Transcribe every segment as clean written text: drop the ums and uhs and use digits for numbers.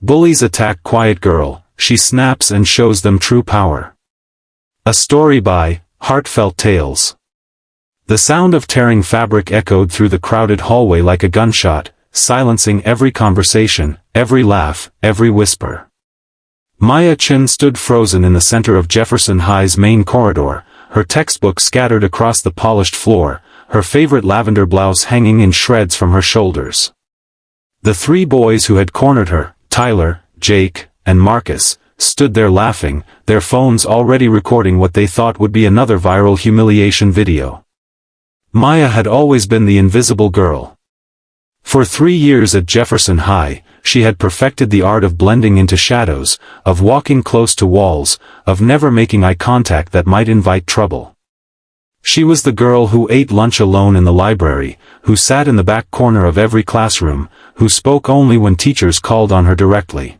Bullies attack quiet girl, she snaps and shows them true power. A story by Heartfelt Tales. The sound of tearing fabric echoed through the crowded hallway like a gunshot, silencing every conversation, every laugh, every whisper. Maya Chin stood frozen in the center of Jefferson High's main corridor, her textbook scattered across the polished floor, her favorite lavender blouse hanging in shreds from her shoulders. The three boys who had cornered her, Tyler, Jake, and Marcus, stood there laughing, their phones already recording what they thought would be another viral humiliation video. Maya had always been the invisible girl. For 3 years at Jefferson High, she had perfected the art of blending into shadows, of walking close to walls, of never making eye contact that might invite trouble. She was the girl who ate lunch alone in the library, who sat in the back corner of every classroom, who spoke only when teachers called on her directly.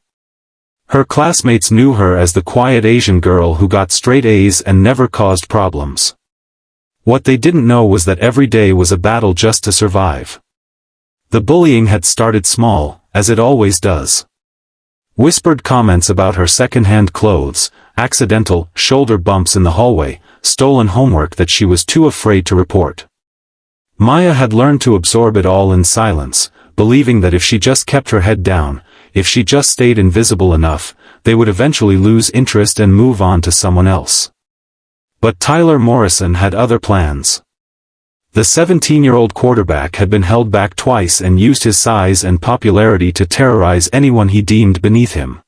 Her classmates knew her as the quiet Asian girl who got straight A's and never caused problems. What they didn't know was that every day was a battle just to survive. The bullying had started small, as it always does. Whispered comments about her second-hand clothes, accidental shoulder bumps in the hallway, stolen homework that she was too afraid to report. Maya had learned to absorb it all in silence, believing that if she just kept her head down, if she just stayed invisible enough, they would eventually lose interest and move on to someone else. But Tyler Morrison had other plans. The 17-year-old quarterback had been held back twice and used his size and popularity to terrorize anyone he deemed beneath him.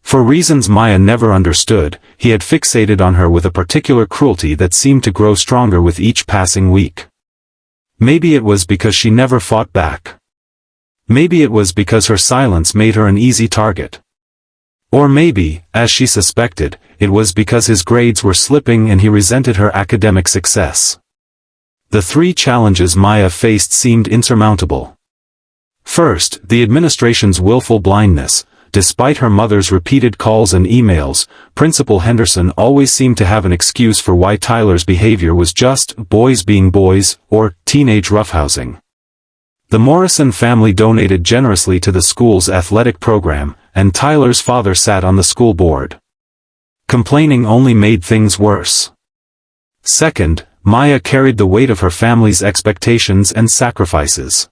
For reasons Maya never understood, he had fixated on her with a particular cruelty that seemed to grow stronger with each passing week. Maybe it was because she never fought back. Maybe it was because her silence made her an easy target. Or maybe, as she suspected, it was because his grades were slipping and he resented her academic success. The 3 challenges Maya faced seemed insurmountable. First, the administration's willful blindness. Despite her mother's repeated calls and emails, Principal Henderson always seemed to have an excuse for why Tyler's behavior was just boys being boys, or teenage roughhousing. The Morrison family donated generously to the school's athletic program, and Tyler's father sat on the school board. Complaining only made things worse. Second, Maya carried the weight of her family's expectations and sacrifices.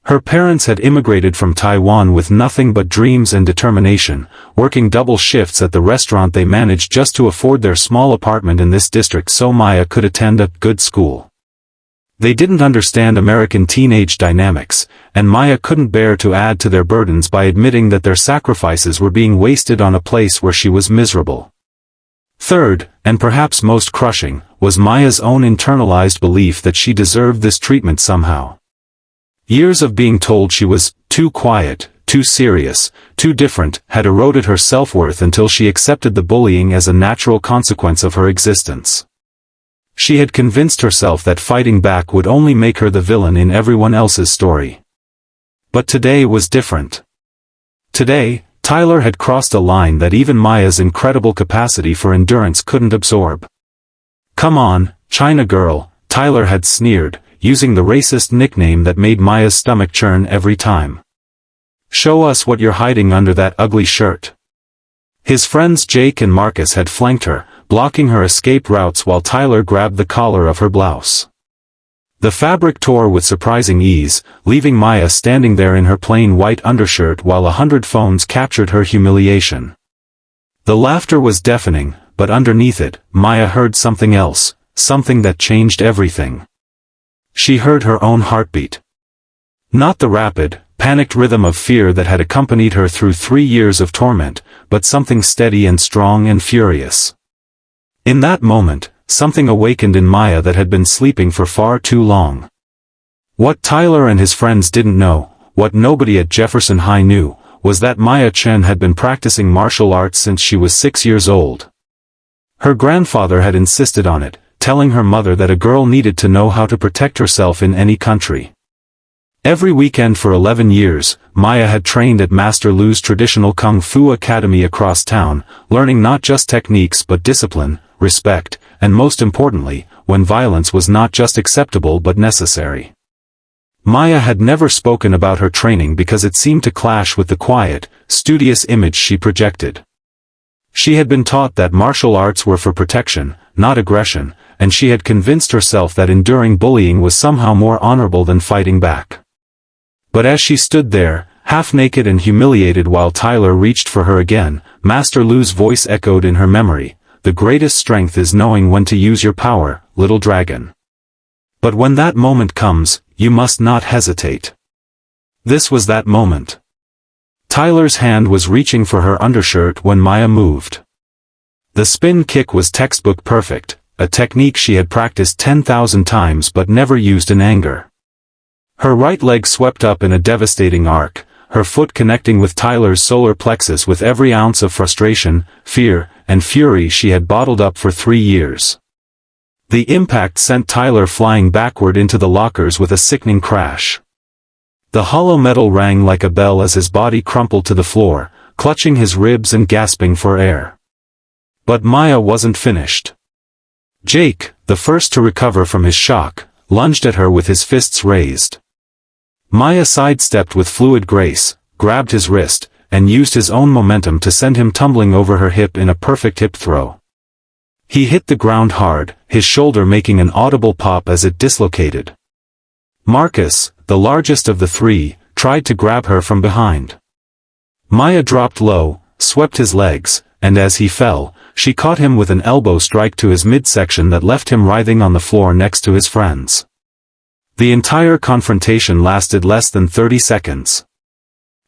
Her parents had immigrated from Taiwan with nothing but dreams and determination, working double shifts at the restaurant they managed just to afford their small apartment in this district so Maya could attend a good school. They didn't understand American teenage dynamics, and Maya couldn't bear to add to their burdens by admitting that their sacrifices were being wasted on a place where she was miserable. Third, and perhaps most crushing, was Maya's own internalized belief that she deserved this treatment somehow. Years of being told she was too quiet, too serious, too different, had eroded her self-worth until she accepted the bullying as a natural consequence of her existence. She had convinced herself that fighting back would only make her the villain in everyone else's story. But today was different. Today, Tyler had crossed a line that even Maya's incredible capacity for endurance couldn't absorb. "Come on, China girl," Tyler had sneered, using the racist nickname that made Maya's stomach churn every time. "Show us what you're hiding under that ugly shirt." His friends Jake and Marcus had flanked her, blocking her escape routes while Tyler grabbed the collar of her blouse. The fabric tore with surprising ease, leaving Maya standing there in her plain white undershirt while 100 phones captured her humiliation. The laughter was deafening, but underneath it, Maya heard something else, something that changed everything. She heard her own heartbeat. Not the rapid, panicked rhythm of fear that had accompanied her through 3 years of torment, but something steady and strong and furious. In that moment, something awakened in Maya that had been sleeping for far too long. What Tyler and his friends didn't know, what nobody at Jefferson High knew, was that Maya Chen had been practicing martial arts since she was 6 years old. Her grandfather had insisted on it, telling her mother that a girl needed to know how to protect herself in any country. Every weekend for 11 years, Maya had trained at Master Lu's traditional Kung Fu academy across town, learning not just techniques but discipline, respect, and most importantly, when violence was not just acceptable but necessary. Maya had never spoken about her training because it seemed to clash with the quiet, studious image she projected. She had been taught that martial arts were for protection, not aggression, and she had convinced herself that enduring bullying was somehow more honorable than fighting back. But as she stood there, half-naked and humiliated while Tyler reached for her again, Master Lu's voice echoed in her memory, "The greatest strength is knowing when to use your power, little dragon. But when that moment comes, you must not hesitate." This was that moment. Tyler's hand was reaching for her undershirt when Maya moved. The spin kick was textbook perfect, a technique she had practiced 10,000 times but never used in anger. Her right leg swept up in a devastating arc, her foot connecting with Tyler's solar plexus with every ounce of frustration, fear, and fury she had bottled up for 3 years. The impact sent Tyler flying backward into the lockers with a sickening crash. The hollow metal rang like a bell as his body crumpled to the floor, clutching his ribs and gasping for air. But Maya wasn't finished. Jake, the first to recover from his shock, lunged at her with his fists raised. Maya sidestepped with fluid grace, grabbed his wrist, and used his own momentum to send him tumbling over her hip in a perfect hip throw. He hit the ground hard, his shoulder making an audible pop as it dislocated. Marcus, the largest of the three, tried to grab her from behind. Maya dropped low, swept his legs, and as he fell, she caught him with an elbow strike to his midsection that left him writhing on the floor next to his friends. The entire confrontation lasted less than 30 seconds.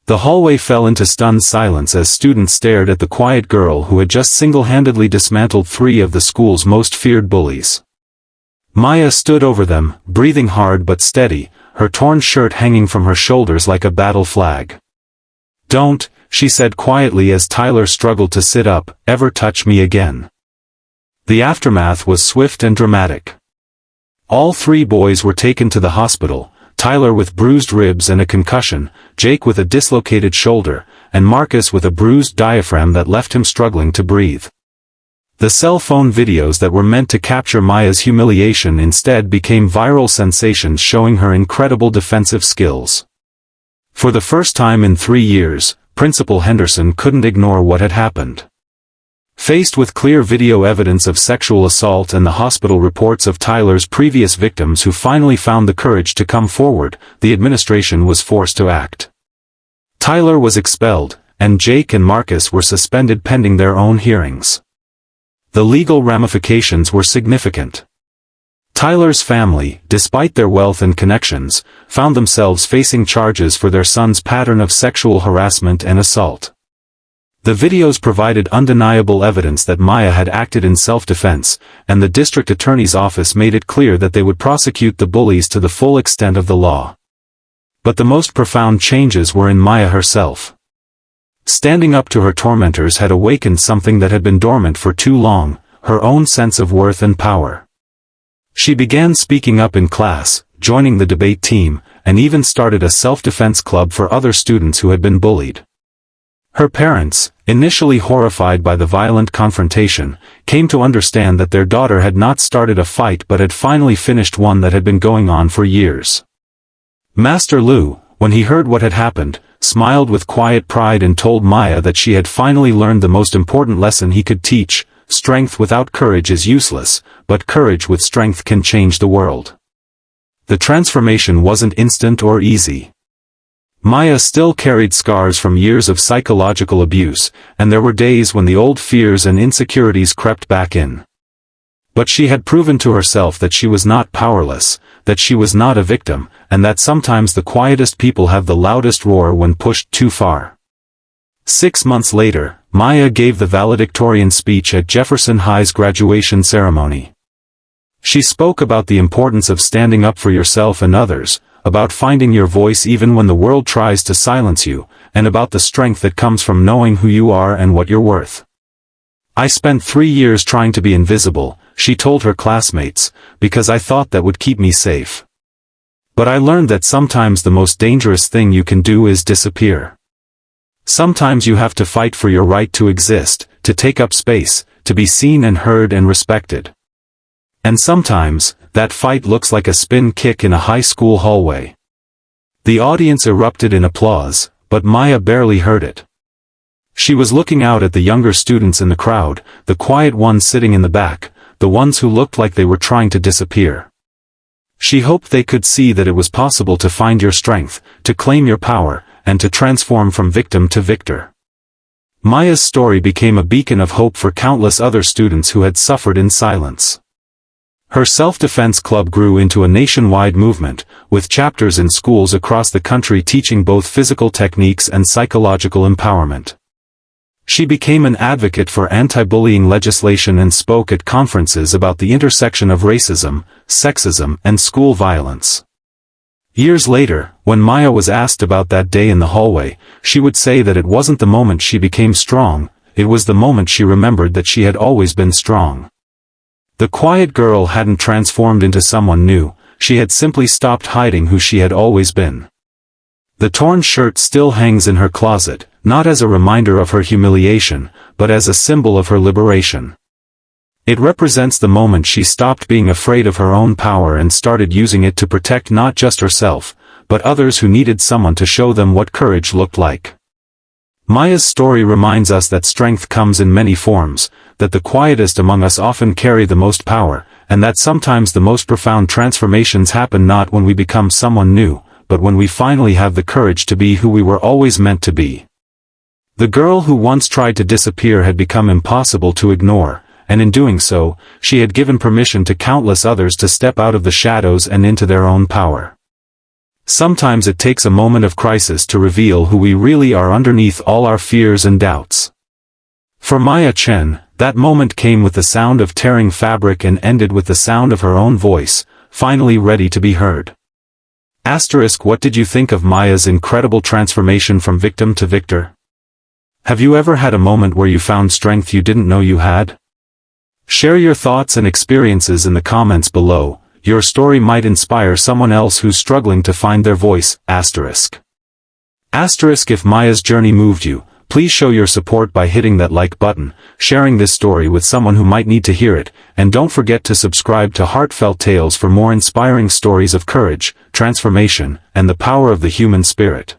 The hallway fell into stunned silence as students stared at the quiet girl who had just single-handedly dismantled 3 of the school's most feared bullies. Maya stood over them, breathing hard but steady, her torn shirt hanging from her shoulders like a battle flag. "Don't," she said quietly as Tyler struggled to sit up, "ever touch me again." The aftermath was swift and dramatic. All 3 boys were taken to the hospital, Tyler with bruised ribs and a concussion, Jake with a dislocated shoulder, and Marcus with a bruised diaphragm that left him struggling to breathe. The cell phone videos that were meant to capture Maya's humiliation instead became viral sensations showing her incredible defensive skills. For the first time in 3 years, Principal Henderson couldn't ignore what had happened. Faced with clear video evidence of sexual assault and the hospital reports of Tyler's previous victims who finally found the courage to come forward, the administration was forced to act. Tyler was expelled, and Jake and Marcus were suspended pending their own hearings. The legal ramifications were significant. Tyler's family, despite their wealth and connections, found themselves facing charges for their son's pattern of sexual harassment and assault. The videos provided undeniable evidence that Maya had acted in self-defense, and the district attorney's office made it clear that they would prosecute the bullies to the full extent of the law. But the most profound changes were in Maya herself. Standing up to her tormentors had awakened something that had been dormant for too long, her own sense of worth and power. She began speaking up in class, joining the debate team, and even started a self-defense club for other students who had been bullied. Her parents, initially horrified by the violent confrontation, came to understand that their daughter had not started a fight but had finally finished one that had been going on for years. Master Lu, when he heard what had happened, smiled with quiet pride and told Maya that she had finally learned the most important lesson he could teach: strength without courage is useless, but courage with strength can change the world. The transformation wasn't instant or easy. Maya still carried scars from years of psychological abuse, and there were days when the old fears and insecurities crept back in. But she had proven to herself that she was not powerless, that she was not a victim, and that sometimes the quietest people have the loudest roar when pushed too far. 6 months later, Maya gave the valedictorian speech at Jefferson High's graduation ceremony. She spoke about the importance of standing up for yourself and others, about finding your voice even when the world tries to silence you, and about the strength that comes from knowing who you are and what you're worth. "I spent 3 years trying to be invisible," she told her classmates, "because I thought that would keep me safe. But I learned that sometimes the most dangerous thing you can do is disappear. Sometimes you have to fight for your right to exist, to take up space, to be seen and heard and respected. And sometimes, that fight looks like a spin kick in a high school hallway." The audience erupted in applause, but Maya barely heard it. She was looking out at the younger students in the crowd, the quiet ones sitting in the back, the ones who looked like they were trying to disappear. She hoped they could see that it was possible to find your strength, to claim your power, and to transform from victim to victor. Maya's story became a beacon of hope for countless other students who had suffered in silence. Her self-defense club grew into a nationwide movement, with chapters in schools across the country teaching both physical techniques and psychological empowerment. She became an advocate for anti-bullying legislation and spoke at conferences about the intersection of racism, sexism, and school violence. Years later, when Maya was asked about that day in the hallway, she would say that it wasn't the moment she became strong, it was the moment she remembered that she had always been strong. The quiet girl hadn't transformed into someone new, she had simply stopped hiding who she had always been. The torn shirt still hangs in her closet, not as a reminder of her humiliation, but as a symbol of her liberation. It represents the moment she stopped being afraid of her own power and started using it to protect not just herself, but others who needed someone to show them what courage looked like. Maya's story reminds us that strength comes in many forms, that the quietest among us often carry the most power, and that sometimes the most profound transformations happen not when we become someone new, but when we finally have the courage to be who we were always meant to be. The girl who once tried to disappear had become impossible to ignore, and in doing so, she had given permission to countless others to step out of the shadows and into their own power. Sometimes it takes a moment of crisis to reveal who we really are underneath all our fears and doubts. For Maya Chen, that moment came with the sound of tearing fabric and ended with the sound of her own voice, finally ready to be heard. What did you think of Maya's incredible transformation from victim to victor? Have you ever had a moment where you found strength you didn't know you had? Share your thoughts and experiences in the comments below. Your story might inspire someone else who's struggling to find their voice. If Maya's journey moved you, please show your support by hitting that like button, sharing this story with someone who might need to hear it, and don't forget to subscribe to Heartfelt Tales for more inspiring stories of courage, transformation, and the power of the human spirit.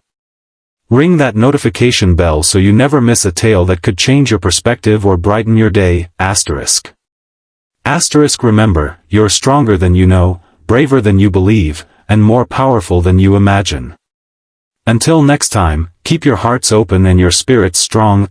Ring that notification bell so you never miss a tale that could change your perspective or brighten your day. Remember, you're stronger than you know, braver than you believe, and more powerful than you imagine. Until next time, keep your hearts open and your spirits strong.